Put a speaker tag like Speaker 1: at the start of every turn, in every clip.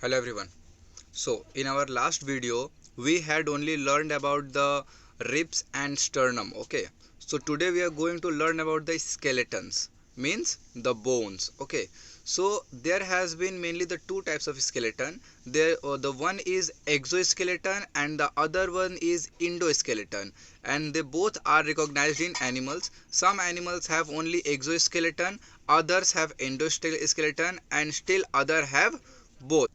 Speaker 1: Hello everyone. So in our last video we had only learned about the ribs and sternum. Okay. So today we are going to learn about the skeletons, means the bones. Okay. So there has been mainly the two types of skeleton. The one is exoskeleton and the other one is endoskeleton, and they both are recognized in animals. Some animals have only exoskeleton, others have endoskeleton, and still other have both.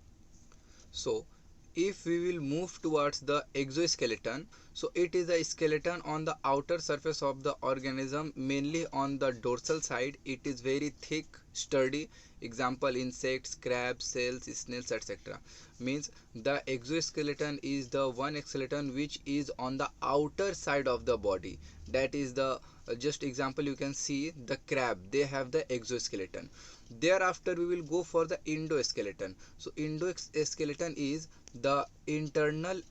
Speaker 1: So if we will move towards the exoskeleton, so it is a skeleton on the outer surface of the organism, mainly on the dorsal side. It is very thick, sturdy. Example: insects, crabs, cells, snails, etc. Means the exoskeleton is the one skeleton which is on the outer side of the body. That is the just example, you can see the crab, they have the exoskeleton. Thereafter we will go for the endoskeleton. So endoskeleton is the internal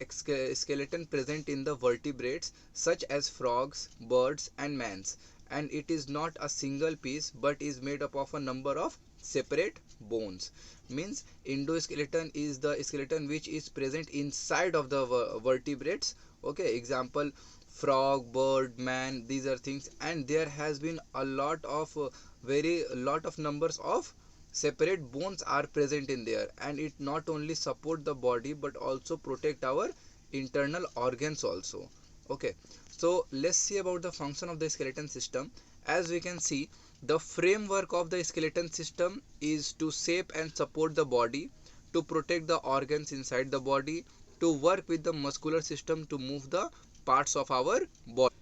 Speaker 1: skeleton present in the vertebrates such as frogs, birds and mans, and it is not a single piece but is made up of a number of separate bones. Means endoskeleton is the skeleton which is present inside of the vertebrates. Okay, example: frog, bird, man, these are things. And there has been a lot of very lot of numbers of separate bones are present in there, and it not only support the body but also protect our internal organs also. Okay, so let's see about the function of the skeleton system. As we can see, the framework of the skeleton system is to shape and support the body, to protect the organs inside the body, to work with the muscular system to move the parts of our body.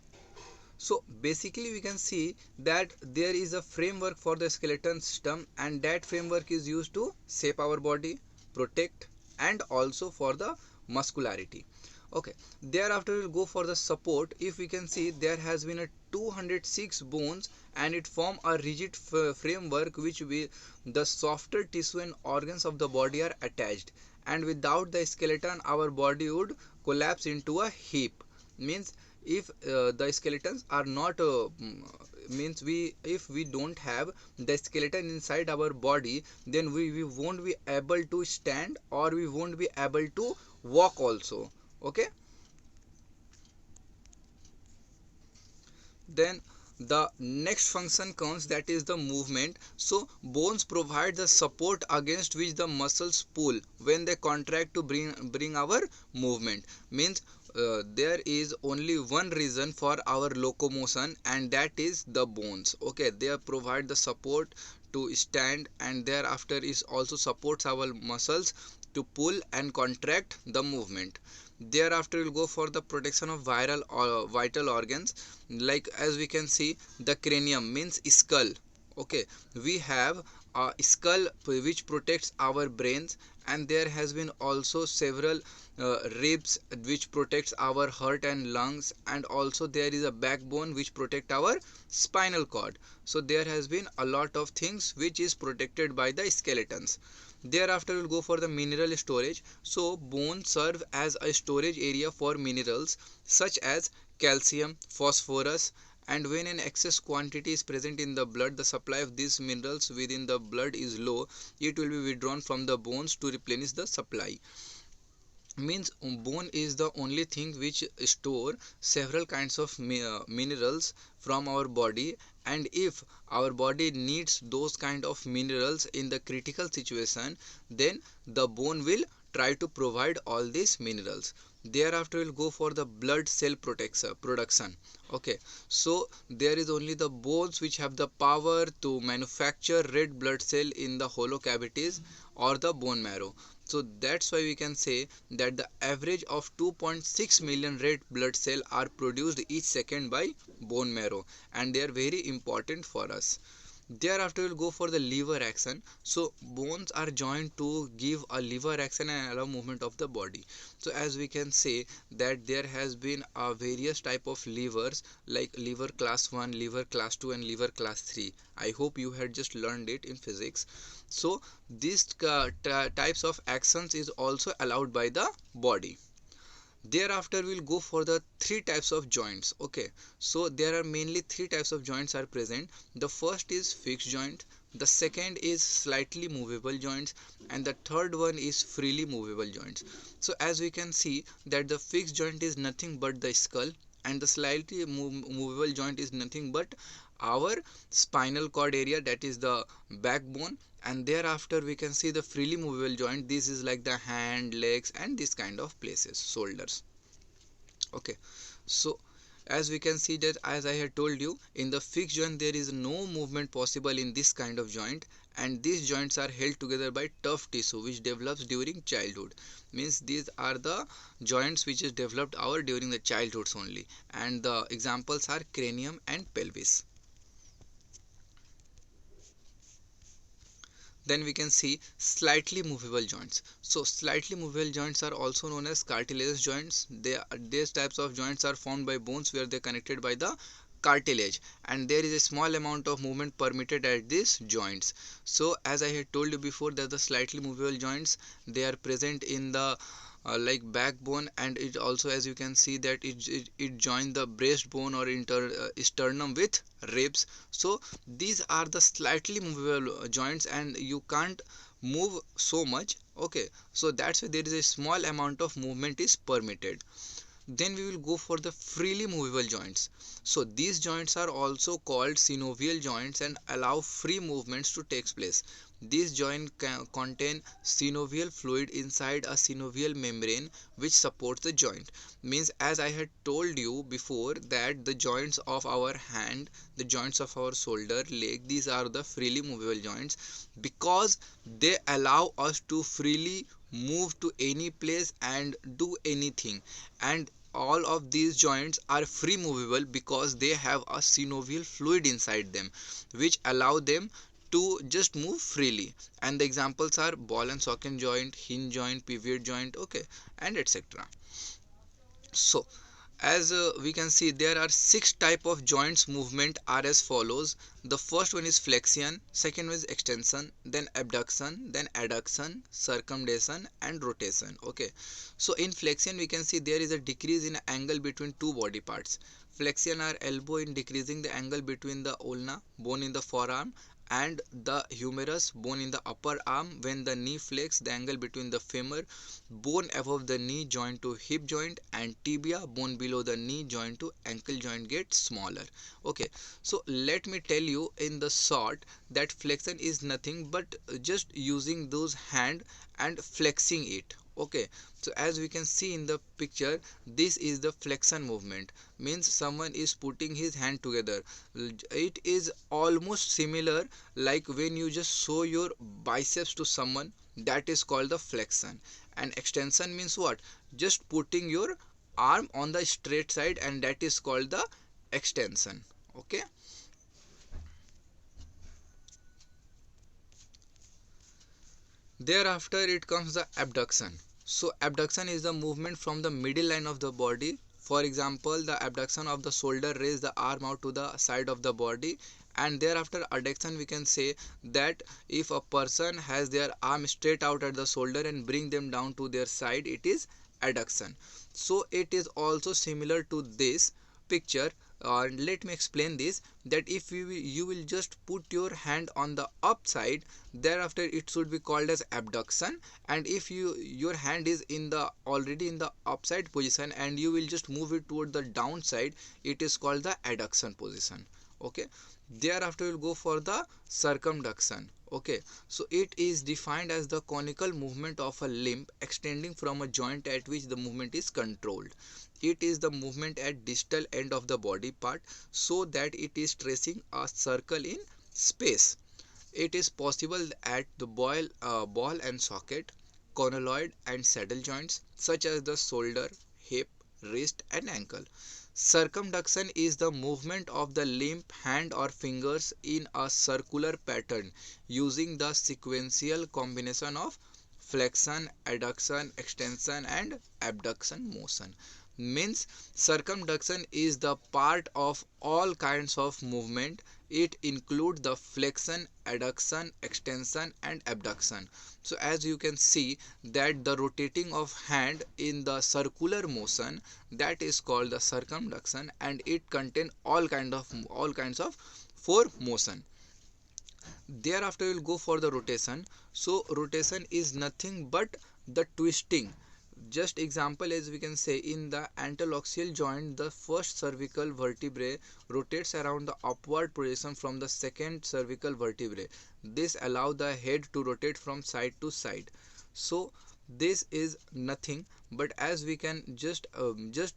Speaker 1: So basically we can see that there is a framework for the skeleton system, and that framework is used to shape our body, protect, and also for the muscularity. Okay, thereafter we'll go for the support. If we can see, there has been a 206 bones and it form a rigid framework which we the softer tissue and organs of the body are attached, and without the skeleton our body would collapse into a heap. Means if the skeletons are not means we if we don't have the skeleton inside our body, then we won't be able to stand or we won't be able to walk also. Okay, then the next function comes, that is the movement. So bones provide the support against which the muscles pull when they contract to bring our movement. Means there is only one reason for our locomotion, and that is the bones. Okay, they provide the support to stand, and thereafter is also supports our muscles to pull and contract the movement. Thereafter we'll go for the protection of viral or vital organs. Like as we can see, the cranium means skull. Okay, we have a skull which protects our brains, and there has been also several ribs which protects our heart and lungs, and also there is a backbone which protect our spinal cord. So there has been a lot of things which is protected by the skeletons. Thereafter we'll go for the mineral storage. So bones serve as a storage area for minerals such as calcium, phosphorus, and when an excess quantity is present in the blood, the supply of these minerals within the blood is low, it will be withdrawn from the bones to replenish the supply. Means bone is the only thing which store several kinds of minerals from our body, and if our body needs those kind of minerals in the critical situation, then the bone will try to provide all these minerals. Thereafter we'll go for the blood cell production. Okay, so there is only the bones which have the power to manufacture red blood cell in the hollow cavities or the bone marrow. So that's why we can say that the average of 2.6 million red blood cells are produced each second by bone marrow, and they are very important for us. Thereafter we'll go for the lever action. So bones are joined to give a lever action and allow movement of the body. So as we can say that there has been a various type of levers, like lever class 1, lever class 2 and lever class 3. I hope you had just learned it in physics. So these types of actions is also allowed by the body. Thereafter we'll go for the three types of joints. Okay, so there are mainly three types of joints are present. The first is fixed joint, the second is slightly movable joints, and the third one is freely movable joints. So as we can see that the fixed joint is nothing but the skull, and the slightly movable joint is nothing but our spinal cord area, that is the backbone. And thereafter we can see the freely movable joint. This is like the hand, legs, and this kind of places, shoulders. Okay, so as we can see that, as I had told you, in the fixed joint there is no movement possible in this kind of joint, and these joints are held together by tough tissue which develops during childhood. Means these are the joints which is developed our during the childhoods only, and the examples are cranium and pelvis. Then we can see slightly movable joints. So slightly movable joints are also known as cartilaginous joints. These types of joints are formed by bones where they are connected by the cartilage, and there is a small amount of movement permitted at these joints. So as I had told you before that the slightly movable joints, they are present in the like backbone, and it also, as you can see that it join the breastbone or sternum with ribs. So these are the slightly movable joints, and you can't move so much. Okay, so that's why there is a small amount of movement is permitted. Then we will go for the freely movable joints. So these joints are also called synovial joints and allow free movements to take place. These joints contain synovial fluid inside a synovial membrane which supports the joint. Means, as I had told you before, that the joints of our hand, the joints of our shoulder, leg, these are the freely movable joints because they allow us to freely move to any place and do anything. And all of these joints are free movable because they have a synovial fluid inside them which allow them to just move freely. And the examples are ball and socket joint, hinge joint, pivot joint, okay, and etc. So as we can see, there are 6 type of joints movement are as follows. The first one is flexion, second one is extension, then abduction, then adduction, circumdentation, and rotation. Okay, so in flexion we can see there is a decrease in angle between two body parts. Flexion are elbow in decreasing the angle between the ulna bone in the forearm and the humerus bone in the upper arm. When the knee flex, the angle between the femur bone above the knee joint to hip joint and tibia bone below the knee joint to ankle joint gets smaller. Okay, so let me tell you in the short that flexion is nothing but just using those hand and flexing it. Okay, so as we can see in the picture, this is the flexion movement. Means someone is putting his hand together. It is almost similar like when you just show your biceps to someone, that is called the flexion. And extension means what? Just putting your arm on the straight side, and that is called the extension. Okay, thereafter it comes the abduction. So abduction is the movement from the middle line of the body. For example, the abduction of the shoulder, raise the arm out to the side of the body. And thereafter adduction, we can say that if a person has their arm straight out at the shoulder and bring them down to their side, it is adduction. So it is also similar to this picture. Let me explain this, that if you will just put your hand on the upside, thereafter it should be called as abduction. And if your hand is in the already in the upside position and you will just move it toward the downside, it is called the adduction position. Okay, thereafter we'll go for the circumduction. Okay, so it is defined as the conical movement of a limb extending from a joint at which the movement is controlled. It is the movement at distal end of the body part so that it is tracing a circle in space. It is possible at the ball and socket, conoid and saddle joints such as the shoulder, hip, wrist and ankle. Circumduction is the movement of the limb, hand or fingers in a circular pattern using the sequential combination of flexion, adduction, extension and abduction motion. Means circumduction is the part of all kinds of movement. It includes the flexion, adduction, extension and abduction. So as you can see that the rotating of hand in the circular motion, that is called the circumduction, and it contains all kinds of four motion. Thereafter we'll go for the rotation. So rotation is nothing but the twisting. Just example, as we can say, in the anteroaxial joint, the first cervical vertebrae rotates around the upward projection from the second cervical vertebrae. This allows the head to rotate from side to side. So this is nothing but, as we can just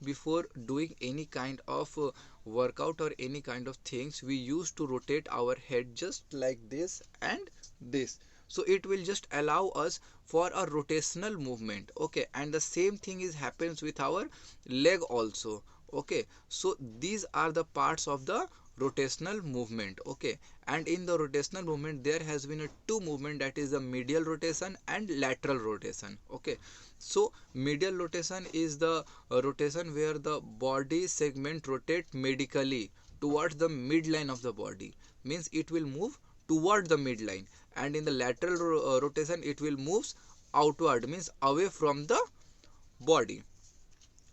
Speaker 1: before doing any kind of workout or any kind of things, we used to rotate our head just like this and this. So it will just allow us for a rotational movement. Okay, and the same thing is happens with our leg also. Okay, so these are the parts of the rotational movement. Okay, and in the rotational movement there has been a two movement, that is the medial rotation and lateral rotation. Okay, so medial rotation is the rotation where the body segment rotate medically towards the midline of the body, means it will move toward the midline. And in the lateral rotation it will moves outward, means away from the body.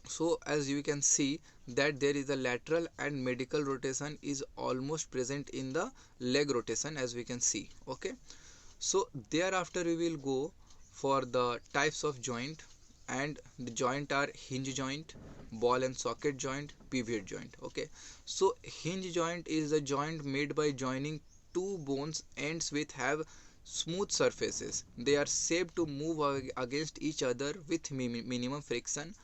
Speaker 1: So as you can see that there is a lateral and medial rotation is almost present in the leg rotation, as we can see. Okay, so thereafter we will go for the types of joint, and the joint are hinge joint, ball and socket joint, pivot joint. Okay, so hinge joint is a joint made by joining two bones ends with have smooth surfaces. They are shaped to move against each other with minimum friction.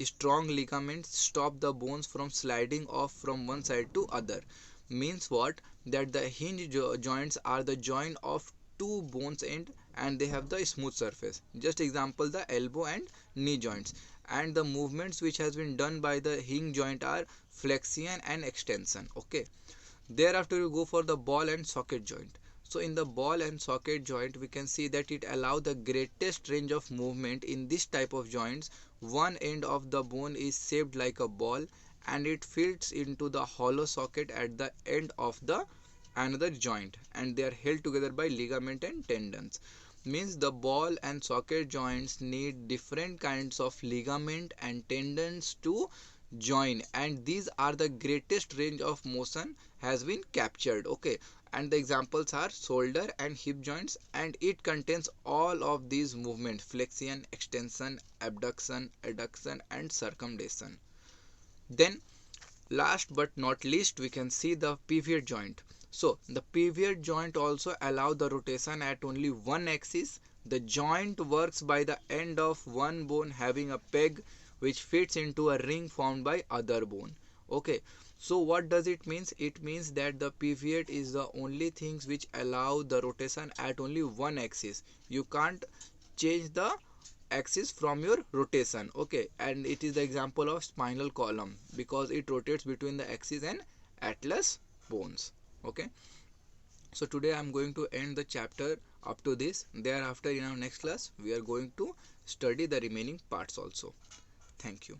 Speaker 1: Strong ligaments stop the bones from sliding off from one side to other. Means what? That the hinge joints are the joint of two bones end, and they have the smooth surface. Just example, the elbow and knee joints. And the movements which has been done by the hinge joint are flexion and extension. Okay, thereafter you go for the ball and socket joint. So in the ball and socket joint we can see that it allows the greatest range of movement. In this type of joints, one end of the bone is shaped like a ball and it fits into the hollow socket at the end of the another joint, and they are held together by ligament and tendons. Means the ball and socket joints need different kinds of ligament and tendons to join, and these are the greatest range of motion has been captured. Okay, and the examples are shoulder and hip joints, and it contains all of these movements: flexion, extension, abduction, adduction and circumdentation. Then last but not least we can see the pivot joint. So the pivot joint also allow the rotation at only one axis. The joint works by the end of one bone having a peg which fits into a ring formed by other bone. Okay, so what does it means? It means that the pivot is the only things which allow the rotation at only one axis. You can't change the axis from your rotation. Okay, and it is the example of spinal column because it rotates between the axis and atlas bones. Okay, so today I am going to end the chapter up to this. Thereafter in our next class we are going to study the remaining parts also. Thank you.